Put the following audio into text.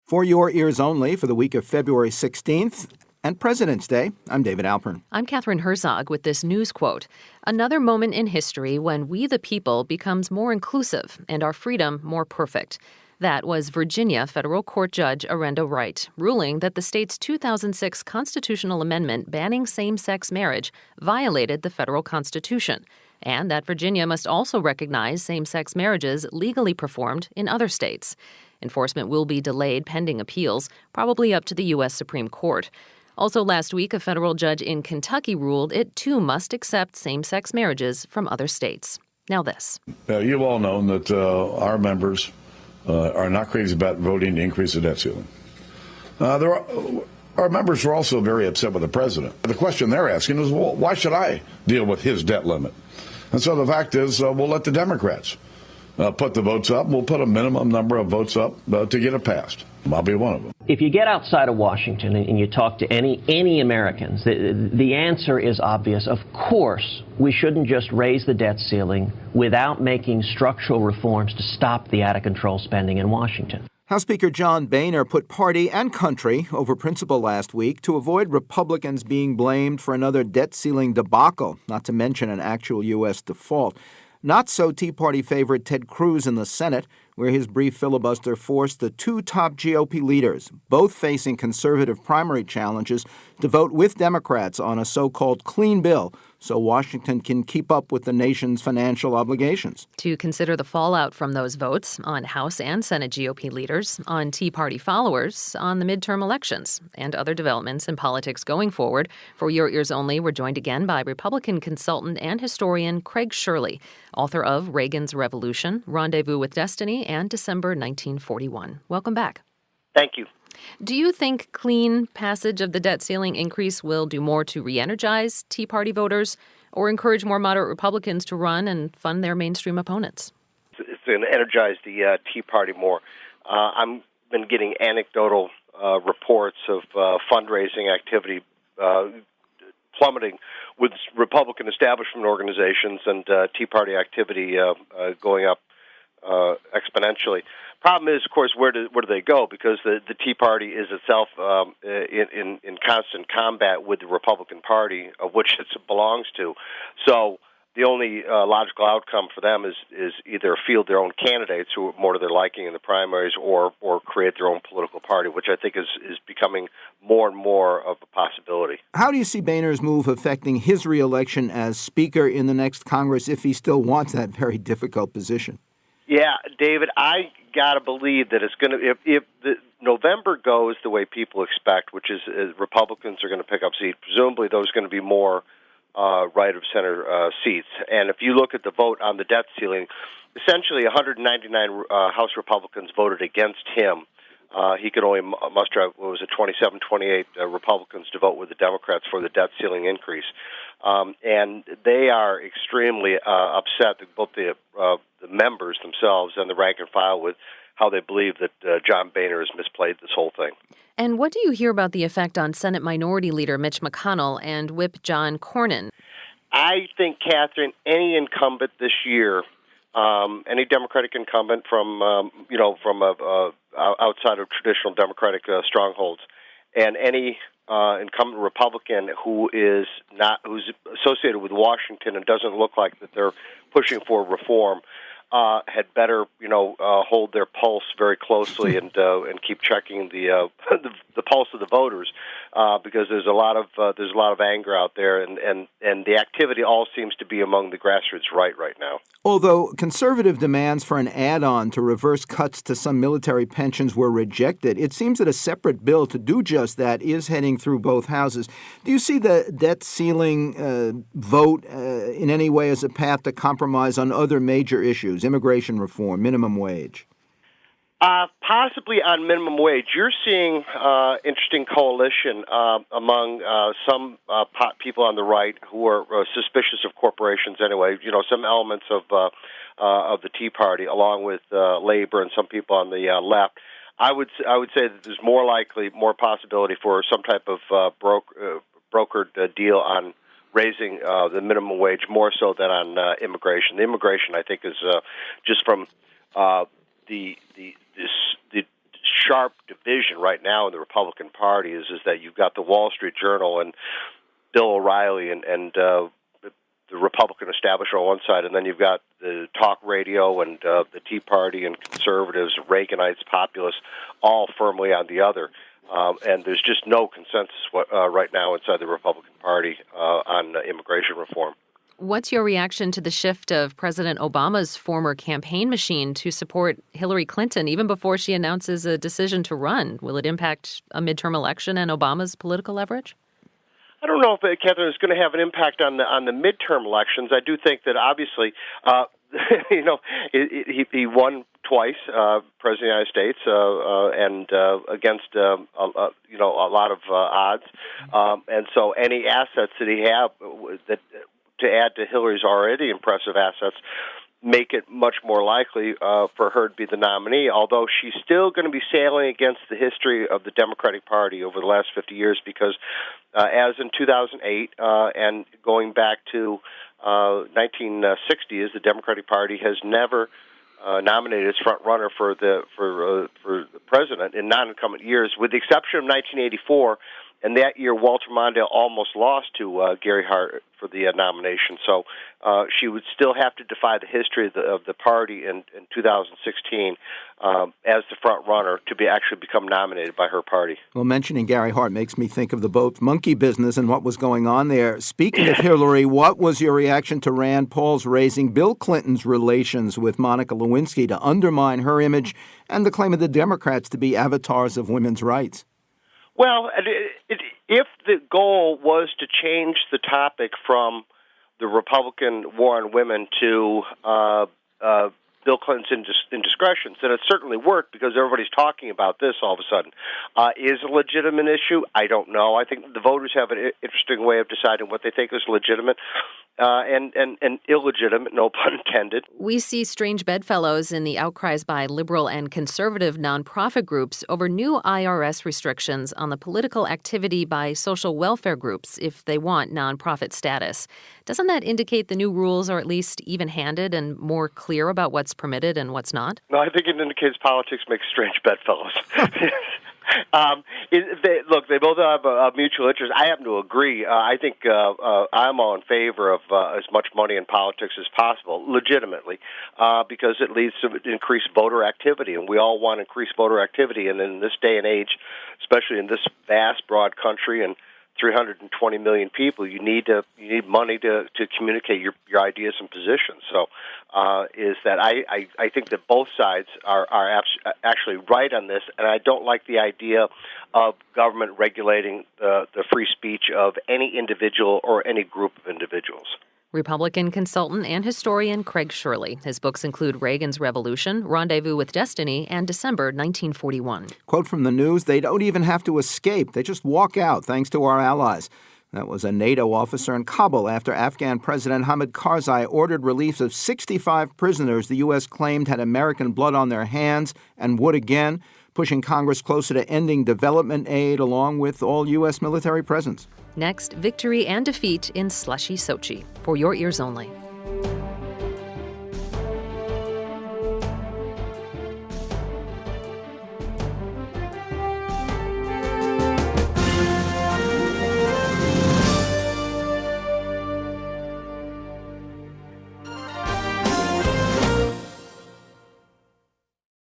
For your ears only for the week of February 16th and President's Day, I'm David Alpern. I'm Catherine Herzog with this news quote. Another moment in history when we the people becomes more inclusive and our freedom more perfect. That was Virginia federal court judge Arenda Wright ruling that the state's 2006 constitutional amendment banning same-sex marriage violated the federal constitution, and that Virginia must also recognize same-sex marriages legally performed in other states. Enforcement will be delayed pending appeals, probably up to the U.S. Supreme Court. Also last week, a federal judge in Kentucky ruled it, too, must accept same-sex marriages from other states. Now this. You've all known that our members are not crazy about voting to increase the debt ceiling. Our members are also very upset with the president. The question they're asking is, well, why should I deal with his debt limit? And so the fact is, we'll let the Democrats put the votes up. We'll put a minimum number of votes up to get it passed. I'll be one of them. If you get outside of Washington and you talk to any Americans, the answer is obvious. Of course, we shouldn't just raise the debt ceiling without making structural reforms to stop the out-of-control spending in Washington. House Speaker John Boehner put party and country over principle last week to avoid Republicans being blamed for another debt ceiling debacle, not to mention an actual U.S. default. Not so Tea Party favorite Ted Cruz in the Senate, where his brief filibuster forced the two top GOP leaders, both facing conservative primary challenges, to vote with Democrats on a so-called clean bill so Washington can keep up with the nation's financial obligations. To consider the fallout from those votes on House and Senate GOP leaders, on Tea Party followers, on the midterm elections, and other developments in politics going forward, for Your Ears Only, we're joined again by Republican consultant and historian Craig Shirley, author of Reagan's Revolution, Rendezvous with Destiny, and December 1941. Welcome back. Thank you. Do you think clean passage of the debt ceiling increase will do more to re-energize Tea Party voters or encourage more moderate Republicans to run and fund their mainstream opponents? It's going to energize the Tea Party more. I've been getting anecdotal reports of fundraising activity plummeting with Republican establishment organizations and Tea Party activity going up exponentially. Problem is, of course, where do they go? Because the Tea Party is itself in constant combat with the Republican Party, of which it belongs to. So the only logical outcome for them is either field their own candidates who are more to their liking in the primaries, or create their own political party, which I think is becoming more and more of a possibility. How do you see Boehner's move affecting his reelection as Speaker in the next Congress if he still wants that very difficult position? Yeah, David, I got to believe that it's going to, if the November goes the way people expect, which is Republicans are going to pick up seats, presumably those are going to be more right of center seats. And if you look at the vote on the debt ceiling, essentially 199 House Republicans voted against him. He could only muster, 28 Republicans to vote with the Democrats for the debt ceiling increase. And they are extremely upset, both the members themselves and the rank and file, with how they believe that John Boehner has misplayed this whole thing. And what do you hear about the effect on Senate Minority Leader Mitch McConnell and Whip John Cornyn? I think, Catherine, any incumbent this year, any Democratic incumbent from outside of traditional Democratic strongholds, and any incumbent Republican who's associated with Washington and doesn't look like that they're pushing for reform, had better hold their pulse very closely and keep checking the pulse of the voters, because there's a lot of anger out there, and the activity all seems to be among the grassroots right now. Although conservative demands for an add-on to reverse cuts to some military pensions were rejected, it seems that a separate bill to do just that is heading through both houses. Do you see the debt ceiling vote in any way as a path to compromise on other major issues, immigration reform, minimum wage? Possibly on minimum wage. You're seeing interesting coalition among some people on the right who are suspicious of corporations anyway. Some elements of the Tea Party, along with labor and some people on the left. I would say that there's more possibility for some type of brokered deal on raising the minimum wage, more so than on immigration. The immigration, I think, is just from the sharp division right now in the Republican Party is that you've got the Wall Street Journal and Bill O'Reilly and the Republican establishment on one side, and then you've got the talk radio and the Tea Party and conservatives, Reaganites, populists, all firmly on the other. And there's just no consensus right now inside the Republican Party on immigration reform. What's your reaction to the shift of President Obama's former campaign machine to support Hillary Clinton even before she announces a decision to run? Will it impact a midterm election and Obama's political leverage? I don't know if Catherine is going to have an impact on the midterm elections. I do think that obviously, he won twice, President of the United States, and against a lot of odds, and so any assets that he have that to add to Hillary's already impressive assets make it much more likely for her to be the nominee, although she's still going to be sailing against the history of the Democratic Party over the last 50 years because as in 2008 and going back to 1960, the Democratic Party has never nominated its front runner for the president in non-incumbent years, with the exception of 1984. And that year, Walter Mondale almost lost to Gary Hart for the nomination. So she would still have to defy the history of the party in 2016 as the front runner to actually become nominated by her party. Well, mentioning Gary Hart makes me think of the boat monkey business and what was going on there. Speaking of Hillary, what was your reaction to Rand Paul's raising Bill Clinton's relations with Monica Lewinsky to undermine her image and the claim of the Democrats to be avatars of women's rights? Well, if the goal was to change the topic from the Republican war on women to Bill Clinton's indiscretions, then it certainly worked because everybody's talking about this all of a sudden. Is it a legitimate issue? I don't know. I think the voters have an interesting way of deciding what they think is legitimate and illegitimate, no pun intended. We see strange bedfellows in the outcries by liberal and conservative nonprofit groups over new IRS restrictions on the political activity by social welfare groups if they want nonprofit status. Doesn't that indicate the new rules are at least even-handed and more clear about what's permitted and what's not? No, I think it indicates politics makes strange bedfellows. They both have a mutual interest. I happen to agree. I think I'm all in favor of as much money in politics as possible, legitimately, because it leads to increased voter activity, and we all want increased voter activity. And in this day and age, especially in this vast, broad country and 320 million people, you need money to communicate your ideas and positions. So, I think that both sides are actually right on this, and I don't like the idea of government regulating the free speech of any individual or any group of individuals. Republican consultant and historian Craig Shirley. His books include Reagan's Revolution, Rendezvous with Destiny, and December 1941. Quote from the news, they don't even have to escape. They just walk out thanks to our allies. That was a NATO officer in Kabul after Afghan President Hamid Karzai ordered release of 65 prisoners the U.S. claimed had American blood on their hands and would again, pushing Congress closer to ending development aid along with all U.S. military presence. Next, victory and defeat in slushy Sochi. For your ears only.